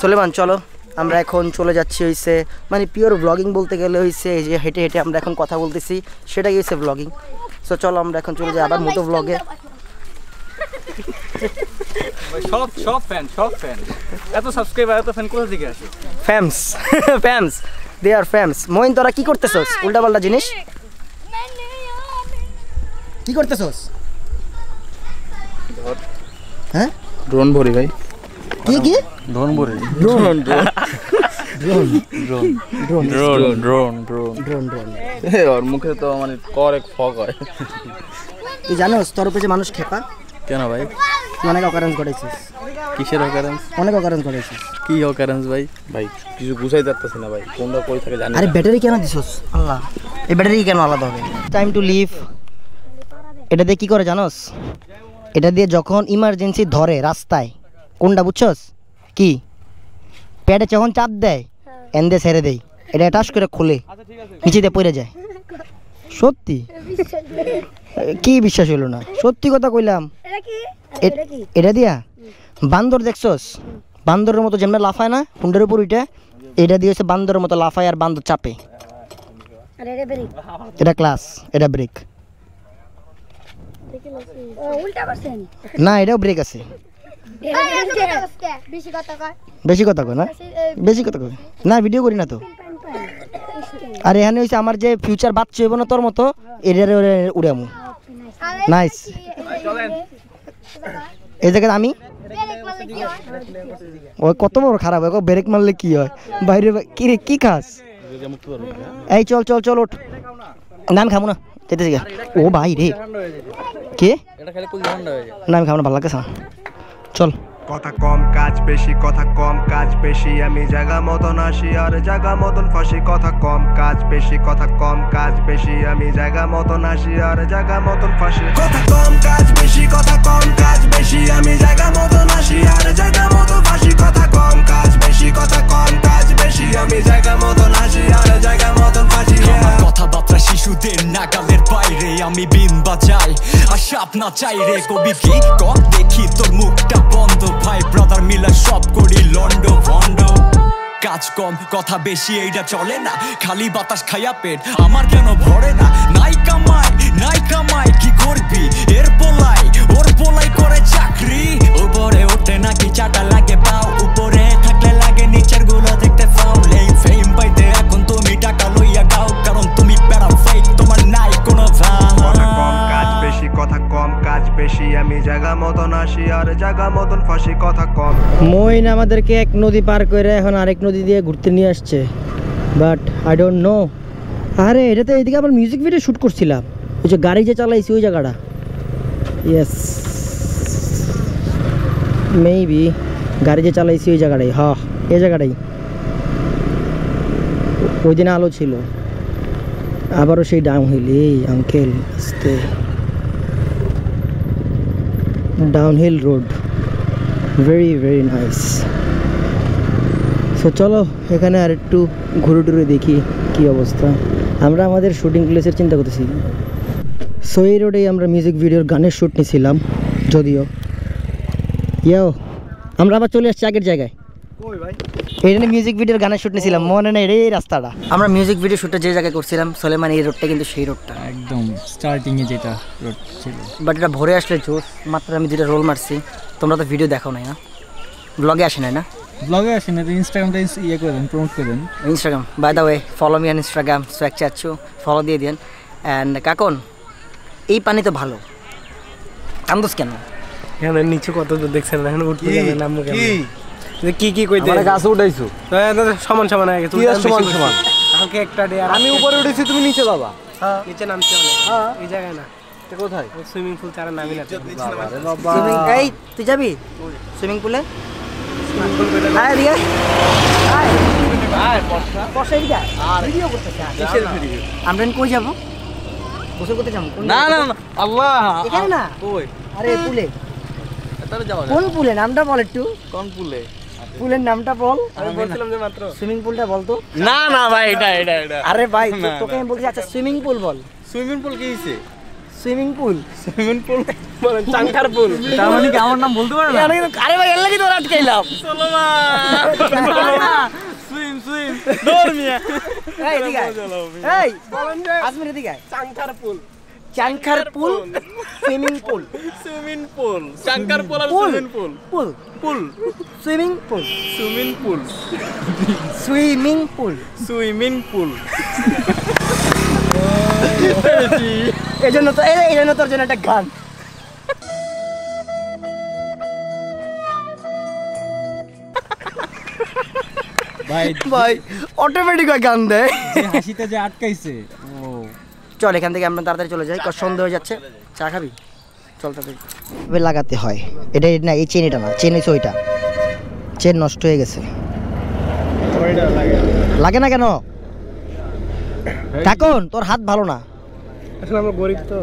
[SPEAKER 1] সুলেমান চলো আমরা এখন চলে যাচ্ছি হইছে মানে পিওর ব্লগিং বলতে গেলে হইছে এই যে হেঁটে হেঁটে আমরা এখন কথা বলতেছি সেটাই হইছে ব্লগিং। সো চলো আমরা এখন চলে যাই আবার মোটো ব্লগে।
[SPEAKER 3] সব ফ্যান এত সাবস্ক্রাইবার এত ফ্যান কোথা থেকে আসে?
[SPEAKER 1] ফ্যামস ফ্যামস দে আর ফ্যামস। মইন তোরা কি করতেছস উল্টা পাল্টা জিনিস? কি করতেছস? হ্যাঁ
[SPEAKER 2] ড্রোন ভরি ভাই
[SPEAKER 1] কি কি
[SPEAKER 2] ধনবুরি
[SPEAKER 1] ড্রোন
[SPEAKER 2] ওর মুখে তো মানে করেক ফক হয়।
[SPEAKER 1] তুই জানোস তোর উপরে যে মানুষ খেপা
[SPEAKER 2] কেন ভাই?
[SPEAKER 1] অনেক অকারেন্স ঘটেছিস।
[SPEAKER 2] কিসের অকারেন্স?
[SPEAKER 1] অনেক অকারেন্স ঘটেছিস।
[SPEAKER 2] কি অকারেন্স ভাই? ভাই কিছু বুঝাই যাচ্ছে না ভাই, কোনটা কই থাকে জানি না।
[SPEAKER 1] আরে ব্যাটারি কেন দিছস? আল্লাহ, এই ব্যাটারি কেন আলাদা হবে? Time to leave. এটা দিয়ে কি করে জানোস? এটা দিয়ে যখন ইমার্জেন্সি ধরে রাস্তায়, কোনটা বুঝছস কি, প্যাডে যখন চাপ দেয় এন্দে ছেড়ে দেয়, এটা টাস করে খুলে নিচে দিয়ে পড়ে যায়। সত্যি? কি বিশ্বাস হলো না? সত্যি কথা কইলাম। এটা দিয়া বান্দর দেখছস? বান্দরের মতো যেমন লাফায় না হুন্ডের উপর উঠে, এটা দিয়ে হচ্ছে বান্দরের মতো লাফায় আর বান্দর চাপে। এটা ক্লাস, এটা ব্রেক না, এটাও ব্রেক আছে। বেশি কথা কয় না, বেশি কথা কয় না, ভিডিও করি না তো। আর এখানে হচ্ছে আমার যে ফিউচার বাচ্চা হইব না তোর মতো, এটারে উড়ামু। নাইস। এই জায়গায় আমি ওই কত বড় খারাপ হয়, ব্রেক মারলে কি হয় বাইরে? কি রে, কি খাস? এই চল চল চল, ওঠ। না আমি খাবো না, যেতেছি। ও ভাই রে, কে? না আমি খাবো না, ভালো লাগছে না, চল।
[SPEAKER 6] কথা কম কাজ বেশি, কথা কম কাজ বেশি, আমি জায়গা মতন আসি আর জায়গা মতন ফাঁসি। কথা কম কাজ বেশি, কথা কম কাজ বেশি, আমি জায়গা মতন আসি আর জায়গা মতন ফাঁসি। কথা কম কাজ বেশি, কথা কম কাজ বেশি, আমি জায়গা মতন আসি আর জায়গা মতন ফাঁসি। কথা কম কাজ বেশি, কথা কম কাজ বেশি, আমি জায়গা মতন আসি আর জায়গা মতন ফাঁসি।
[SPEAKER 5] কথাবার্তা শিশুদের নাগালের বাইরে, আমি বিন বাজাই আর সাপ না চাই রে। কবি কি কর দেখি তোর মুখটা বন্ধ, ভাই ব্রাদার মিলা সব করি লন্ড ভন্ড। কাজ কম কথা বেশি এইটা চলে না, খালি বাতাস খাইয়া পেট আমার কেন ভরে না। নাই কামাই কি করবি এর পোলাই, ওর পোলাই করে চাকরি। উপরে ওঠে নাকি চাটা লাগে পাও, উপরে থাকলে লাগে নিচের গুলো দেখতে ফাও। এই ফেম পাইতে এখন তুমি টাকা লইয়া গাও, কারণ তুমি প্যারা ফাইট, তোমার নাই কোনো ভাব।
[SPEAKER 6] কথা কম কাজ বেশি, কথা কম কাজ বেশি, আমি জায়গা মতন আসি আর জায়গা মতন ফাঁসি। কথা কম।
[SPEAKER 1] মইন আমাদেরকে এক নদী পার করে এখন আরেক নদী দিয়ে ঘুরতে নিয়ে আসছে, বাট আই ডোন্ট নো। আরে এটা তো এইদিকে আবার মিউজিক ভিডিও শ্যুট করছিলাম, ওই যে গাড়ি যে চালাইছি ওই জায়গাটা। ইয়েস, মেবি গাড়ি যে চালাইছি ওই জায়গাটাই, হ্যাঁ এই জায়গাটাই। ওই দিনে আলো ছিল, আবারও সেই ডাউনহিল। এই আঙ্কেল আস্তে, downhill road, very very nice. So চলো এখানে আর একটু ঘুরে টুরে দেখি কি অবস্থা। আমরা আমাদের শুটিং প্লেসের চিন্তা করতেছি। সো এই রোডেই আমরা মিউজিক ভিডিওর গানের শ্যুট নিয়েছিলাম, যদিও ইয়েও আমরা আবার চলে আসছি আগের জায়গায়। এখানে মিউজিক ভিডিওর গানের শ্যুট নিয়েছিলাম, মনে নেই রে এই রাস্তাটা। আমরা মিউজিক ভিডিও শ্যুটটা যে জায়গায় করছিলাম সোলেমান, এই রোডটা কিন্তু সেই রোডটা
[SPEAKER 3] একদম স্টার্টিংয়ে যেটা রোড ছিল।
[SPEAKER 1] বাট এটা ভোরে আসলে জোর। মাত্র আমি দুটো রোল মারছি, তোমরা তো ভিডিও দেখো নাই না, ব্লগে আসে নাই না?
[SPEAKER 3] ব্লগে আসেন না, ইনস্টাগ্রামটা ইয়ে করে দেন, প্রমোট করে দেন।
[SPEAKER 1] Instagram, by the way follow me on Instagram, swag Chachchu, follow দিয়ে দিন। অ্যান্ড কাকন এই পানি তো ভালো, কান্দোস কেন?
[SPEAKER 4] এখানে নিচে কত দূর দেখছেন না, এখন উঠতে যাবে নামবো কেন? কি কি কইতে
[SPEAKER 2] মানে গাছে উঠাইছো?
[SPEAKER 4] সমান সমান হয়ে গেছে।
[SPEAKER 2] কি আর সমান সমান?
[SPEAKER 4] আমাকে একটা ডে
[SPEAKER 2] আমি উপরে উঠেছি, তুমি নিচে যাবা?
[SPEAKER 4] নিচে নামতে হবে। এই জায়গায় না,
[SPEAKER 2] এটা কোথায়?
[SPEAKER 4] সুইমিং পুল ছাড়া নামি না।
[SPEAKER 2] বাবারে বাবা।
[SPEAKER 1] এই তুই যাবি সুইমিং পুলে? আয় রিয়া, আয়
[SPEAKER 2] আয় বর্ষা।
[SPEAKER 1] বসে এদিকে আয়, ভিডিও করতেছে।
[SPEAKER 2] কিসের ভিডিও?
[SPEAKER 1] আমরা কই যাবো? গোসল করতে যাবো?
[SPEAKER 2] না না না, আল্লাহ।
[SPEAKER 1] এখানে না,
[SPEAKER 2] কই?
[SPEAKER 1] আরে পুলে।
[SPEAKER 2] তাহলে যাওয়া
[SPEAKER 1] কোন পুলে? নামটা বল একটু,
[SPEAKER 2] কোন পুলে?
[SPEAKER 1] পুলের নামটা বল।
[SPEAKER 4] আমি বলছিলাম যে মাত্র
[SPEAKER 1] সুইমিং পুলটা বল তো।
[SPEAKER 2] না না ভাই, এটা এটা এটা
[SPEAKER 1] আরে ভাই তোকে আমি বলছি, আচ্ছা সুইমিং পুল বল।
[SPEAKER 2] সুইমিং পুল কি হইছে?
[SPEAKER 1] সুইমিং পুল,
[SPEAKER 2] সুইমিং পুল
[SPEAKER 4] বলেন চাঙ্কার পুল।
[SPEAKER 3] তার মানে কি আমার নাম বলতে পারে না?
[SPEAKER 1] আরে ভাই এর লাগি তো আটকাইলাম।
[SPEAKER 2] সুইম সুইম দৌড় মিয়া।
[SPEAKER 1] এই এদিকে আয়, এই
[SPEAKER 4] বলেন যে
[SPEAKER 1] আসমিন এদিকে আয়।
[SPEAKER 4] চাঙ্কার পুল।
[SPEAKER 1] চাংখার পুল, সুইমিং পুল,
[SPEAKER 2] সুইমিং পুল, চাঙ্কার পুল আর
[SPEAKER 1] pool,
[SPEAKER 2] swimming pool.
[SPEAKER 1] Pool,
[SPEAKER 2] pool,
[SPEAKER 1] swimming pool,
[SPEAKER 2] swimming pool,
[SPEAKER 1] swimming pool.
[SPEAKER 2] Swimming pool.
[SPEAKER 1] এই জন্য তোর জন্য একটা গান।
[SPEAKER 3] ভাই
[SPEAKER 1] ভাই অটোমেটিক গান দেয়।
[SPEAKER 3] যে হাসিতে যে আটকাইছে ও
[SPEAKER 1] চল এখান থেকে আমরা তাড়াতাড়ি চলে যাই, কারণ সন্ধ্যা হয়ে যাচ্ছে। চা খাবি? চল তাড়াতাড়ি। লাগাতে হয় এটা না, এই চেন এটা না, চেন হচ্ছে ওইটা, চেন নষ্ট হয়ে গেছে। লাগে না কেন? কাকন তোর হাত ভালো না।
[SPEAKER 4] আসলে আমরা গরিব তো।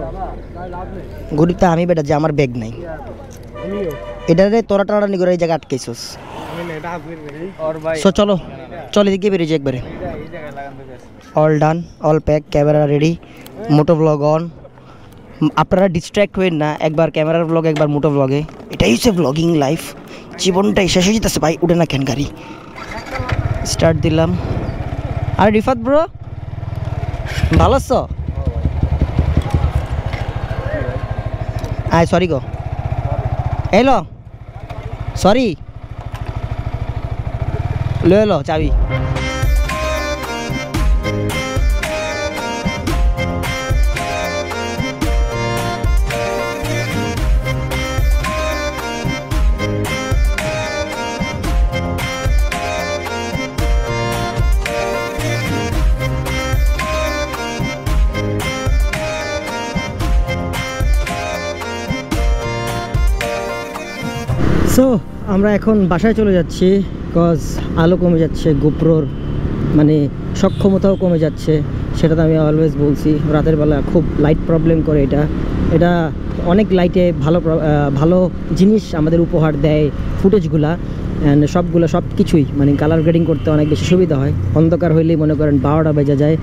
[SPEAKER 1] গরিব তো আমি বেটা, যে আমার ব্যাগ নাই। এটারে তোরা টানাটানি করে এই জায়গায় আটকাইছস। সো চলো চল এদিকে বেরিয়ে যাই একবারে। All done, all pack, camera ready, moto vlog on. আপনারা ডিস্ট্র্যাক্ট হবেন না, একবার ক্যামেরার ব্লগ একবার মোটো ব্লগে। এটাই হচ্ছে ব্লগিং লাইফ, জীবনটাই শেষ হয়ে যেতেছে ভাই। উঠে না কেন গাড়ি, স্টার্ট দিলাম। আরে রিফাত ব্রো ভালো আছো? আয় সরি গো, এলো সরি লো এলো চাবি। সো আমরা এখন বাসায় চলে যাচ্ছি, কজ আলো কমে যাচ্ছে, গোপ্রোর মানে সক্ষমতাও কমে যাচ্ছে। সেটা তো আমি অলওয়েজ বলছি, রাতের বেলা খুব লাইট প্রবলেম করে। এটা অনেক লাইটে ভালো জিনিস আমাদের উপহার দেয় ফুটেজগুলা, অ্যান্ড সব কিছুই মানে কালার গ্রেডিং করতে অনেক বেশি সুবিধা হয়। অন্ধকার হইলেই মনে করেন 12টা বেজে যায়,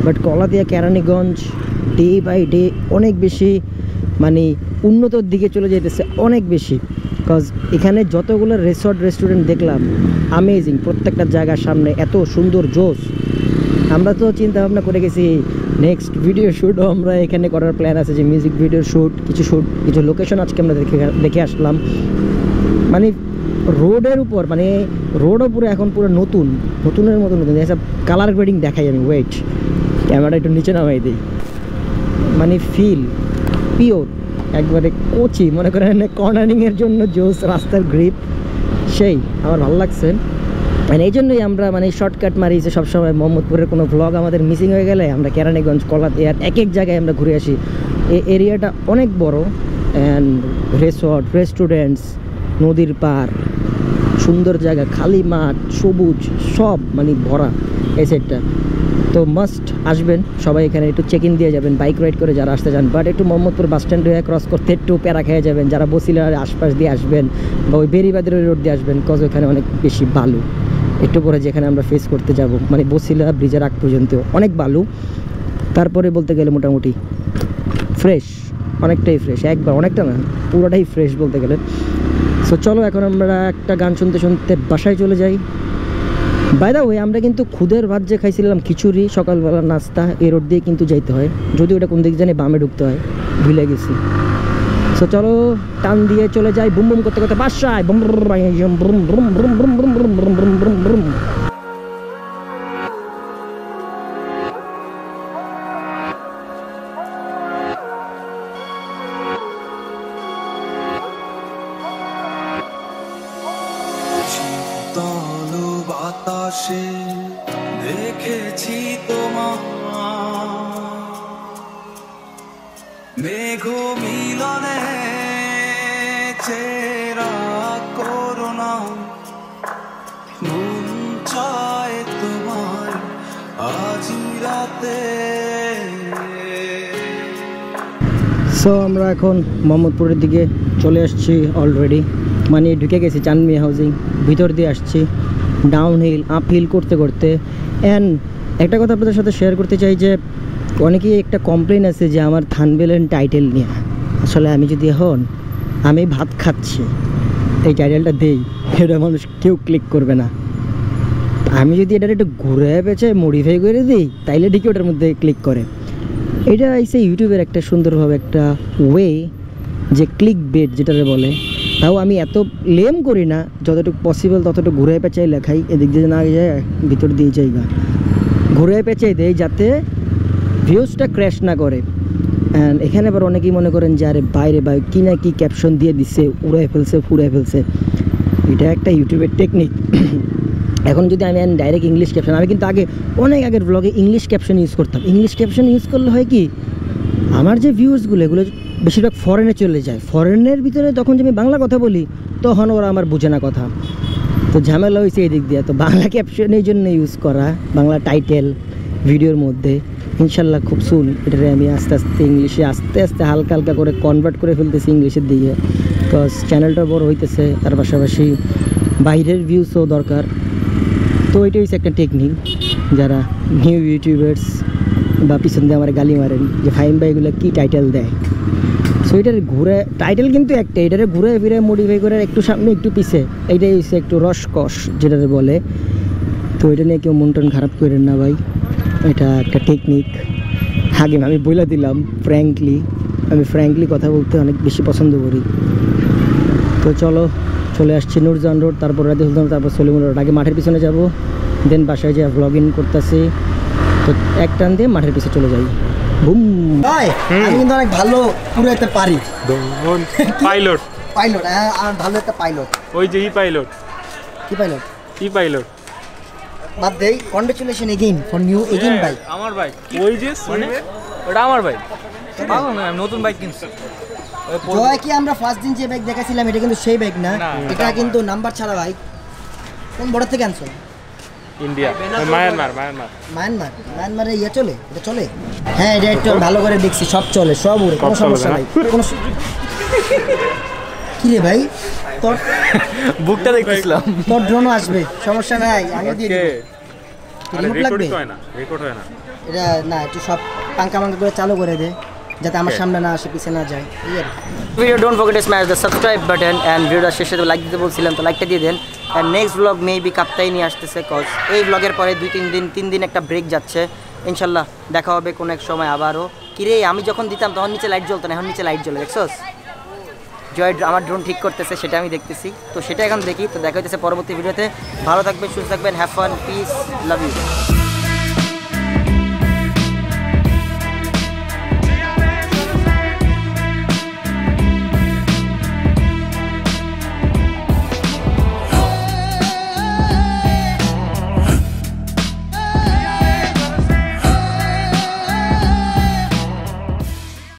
[SPEAKER 1] but Kaladia Keraniganj day by day অনেক বেশি মানে উন্নতর দিকে চলে যেতেছে, অনেক বেশি। বিকজ এখানে যতগুলো রেস্টুরেন্ট দেখলাম আমেজিং, প্রত্যেকটা জায়গার সামনে এত সুন্দর জোস। আমরা তো চিন্তা ভাবনা করে গেছি নেক্সট ভিডিও শ্যুটও আমরা এখানে করার প্ল্যান আছে, যে মিউজিক ভিডিও শ্যুট, কিছু লোকেশন আজকে আমরা দেখে আসলাম। মানে রোডের উপর মানে রোডও পুরো এখন পুরো নতুনের মতো নতুন এসব কালার গ্রেডিং দেখাই আমি। ওয়েট ক্যামেরাটা একটু নিচে নামাই দিই, মানে ফিল পিওর একবারে কোচি, মনে করেন কর্নারিংয়ের জন্য জোস, রাস্তার গ্রিপ সেই আমার ভালো লাগছে। মানে এই জন্যই আমরা মানে শর্টকাট মারিয়েছি সবসময়। মোহাম্মদপুরের কোনো ভ্লগ আমাদের মিসিং হয়ে গেলে আমরা কেরানীগঞ্জ, কলাদিয়ার এক জায়গায় আমরা ঘুরে আসি। এই এরিয়াটা অনেক বড়, অ্যান্ড রিসর্ট, রেস্টুরেন্টস, নদীর পার, সুন্দর জায়গা, খালি মাঠ, সবুজ, সব মানে ভরা এই সাইডটা। তো মাস্ট আসবেন সবাই, এখানে একটু চেক ইন দিয়ে যাবেন বাইক রাইড করে যারা আসতে চান। বাট একটু মোহাম্মদপুর বাস স্ট্যান্ড হয়ে ক্রস করতে একটু প্যারা খেয়ে যাবেন যারা বসিলার আশপাশ দিয়ে আসবেন, বা ওই বেরিবাদের রোড দিয়ে আসবেন, কজ ওখানে অনেক বেশি বালু। একটু পরে যেখানে আমরা ফেস করতে যাব মানে বসিলা ব্রিজের আগ পর্যন্ত অনেক বালু। তারপরে বলতে গেলে মোটামুটি ফ্রেশ, অনেকটাই ফ্রেশ, একবার অনেকটা না পুরোটাই ফ্রেশ বলতে গেলে। সো চলো এখন আমরা একটা গান শুনতে শুনতে বাসায় চলে যাই। বাই দা ওয়ে আমরা কিন্তু খুদের ভাত যে খাইছিলাম খিচুড়ি সকালবেলা নাস্তা, এই রোড দিয়ে কিন্তু যাইতে হয়, যদি ওটা কোন দিক জানি বামে ঢুকতে হয়, ভুলে গেছি। সো চলো টান দিয়ে চলে যাই বুম বুম করতে করতে বাসায়। Boom boom boom boom boom boom boom boom boom boom boom boom.
[SPEAKER 5] শীতল বাতাসে দেখেছি তোমার মেঘ মিলনে চেরা করুণা, মন চায় তোমার আজি রাতে।
[SPEAKER 1] সো আমরা এখন মোহাম্মদপুরের দিকে চলে আসছি অলরেডি, মানে ঢুকে গেছি চানমি হাউজিং, ভিতর দিয়ে আসছি ডাউন হিল আপ হিল করতে করতে। অ্যান্ড একটা কথা আপনাদের সাথে শেয়ার করতে চাই যে অনেকেই একটা কমপ্লেন আছে যে আমার থাম্বনেল টাইটেল নিয়ে। আসলে আমি যদি এখন আমি ভাত খাচ্ছি এই টাইটেলটা দেই, এটা মানুষ কেউ ক্লিক করবে না। আমি যদি এটার একটু ঘুরে পেঁচে মডিফাই করে দিই তাইলে ঠিকই ওটার মধ্যে ক্লিক করে। এটা এসে ইউটিউবের একটা সুন্দরভাবে একটা ওয়ে, যে ক্লিক বেট যেটারে বলে। তাও আমি এত লেম করি না, যতটুকু পসিবল ততটুকু ঘুরে পেঁচাই লেখাই, এদিক দিয়ে না যায় ভিতর দিয়ে যাইগা ঘুরে পেঁচাই দেয় যাতে ভিউজটা ক্র্যাশ না করে। অ্যান্ড এখানে আবার অনেকেই মনে করেন যে আরে বাইরে বাই কি না কি ক্যাপশন দিয়ে দিচ্ছে, উড়াই ফেলছে ফুরাই ফেলছে। এটা একটা ইউটিউবের টেকনিক। এখন যদি আমি ডাইরেক্ট ইংলিশ ক্যাপশন, আমি কিন্তু আগে অনেক আগের ব্লগে ইংলিশ ক্যাপশন ইউজ করতাম। ইংলিশ ক্যাপশন ইউজ করলে হয় কি, আমার যে ভিউজগুলো এগুলো বেশিরভাগ ফরেনে চলে যায়। ফরেনের ভিতরে তখন যে আমি বাংলা কথা বলি তখন ওরা আমার বুঝে না কথা, তো ঝামেলা হয়েছে এই দিক দিয়ে। তো বাংলা ক্যাপশন এই জন্য ইউজ করা, বাংলা টাইটেল ভিডিওর মধ্যে। ইনশাল্লাহ খুব সুন এটারে আমি আস্তে আস্তে ইংলিশে আস্তে আস্তে হালকা হালকা করে কনভার্ট করে ফেলতেছি ইংলিশের দিকে, বিকজ চ্যানেলটা বড় হইতেছে, তার পাশাপাশি বাইরের ভিউসও দরকার। তো এটাই হচ্ছে একটা টেকনিক, যারা নিউ ইউটিউবার্স বা পিছন দিয়ে আমার গালি মারেন যে ফাহিম ভাই এগুলো কী টাইটেল দেয়। সো এটার ঘুরে টাইটেল কিন্তু একটা, এটারে ঘুরে ফিরে মডিফাই করে একটু সামনে একটু পিছে, এইটাই হচ্ছে একটু রসকস যেটাতে বলে। তো এটা নিয়ে কেউ মন টন খারাপ করেন না ভাই, এটা একটা টেকনিক। আগে আমি বলে দিলাম আমি ফ্র্যাঙ্কলি কথা বলতে অনেক বেশি পছন্দ করি। তো চলে আসছি নূরজাহান রোড, তারপর রাধে সুলতান, তারপর সলিমুল রোড। আগে মাঠের পিছনে যাব, দেন বাসায় যে ব্লগ ইন করতেছি। তো এক টান দিয়ে মাঠের পিছনে চলে যাই। বুম ভাই, আমি কিন্তু অনেক ভালো পুরো একটা পারি
[SPEAKER 2] পাইলট
[SPEAKER 1] আমার ভালো একটা পাইলট।
[SPEAKER 2] ওই যে পাইলট
[SPEAKER 1] বাদ দেই, congratulation again for new again bike.
[SPEAKER 2] আমার বাইক ওই যে ওটা আমার বাইক, আমি নতুন বাইক কিনছি।
[SPEAKER 1] জয় কি আমরা ফার্স্ট দিন যে বাইক দেখাছিলাম এটা কিন্তু সেই বাইক না, এটা কিন্তু নাম্বার ছাড়া বাইক। কোন বর্ডার থেকে আনছো?
[SPEAKER 2] ইন্ডিয়া,
[SPEAKER 1] মায়ানমারে ইয়ে চলে, এটা চলে। হ্যাঁ এটা একটু ভালো করে দেখছি, সব চলে, সব উড়ে, কোনো সমস্যা নাই। কি রে ভাই, তোর
[SPEAKER 3] বুকটা দেখতেছিলাম।
[SPEAKER 1] তোর ড্রোনও আসবে, সমস্যা নাই, আমি দিয়ে দেব। রিমোট লাগবে?
[SPEAKER 2] রেকর্ড হয় না
[SPEAKER 1] এটা না, একটু সব পাঙ্কা করে চালু করে দে, যাতে আমার সামনে না আসে, পিছে না যায়। Video don't forget to smash the subscribe button and ভিডিওটা শেষে লাইক দিতে বলছিলাম, তো লাইকটা দিয়ে দেন। And next blog maybe Kaptai নিয়ে আসতেছে, কজ এই ব্লগের পরে 3 দিন একটা ব্রেক যাচ্ছে। ইনশাল্লাহ দেখা হবে কোনো এক সময় আবারও। কিরে আমি যখন দিতাম তখন নিচে লাইট জ্বলতো না, এখন নিচে লাইট জ্বলে, দেখছোস? জয় আমার ড্রোন ঠিক করতেছে, সেটা আমি দেখতেছি, তো সেটা এখন দেখি। তো দেখা হইতেছে পরবর্তী ভিডিওতে। ভালো থাকবেন, সুস্থ থাকবেন, have fun, peace, love you.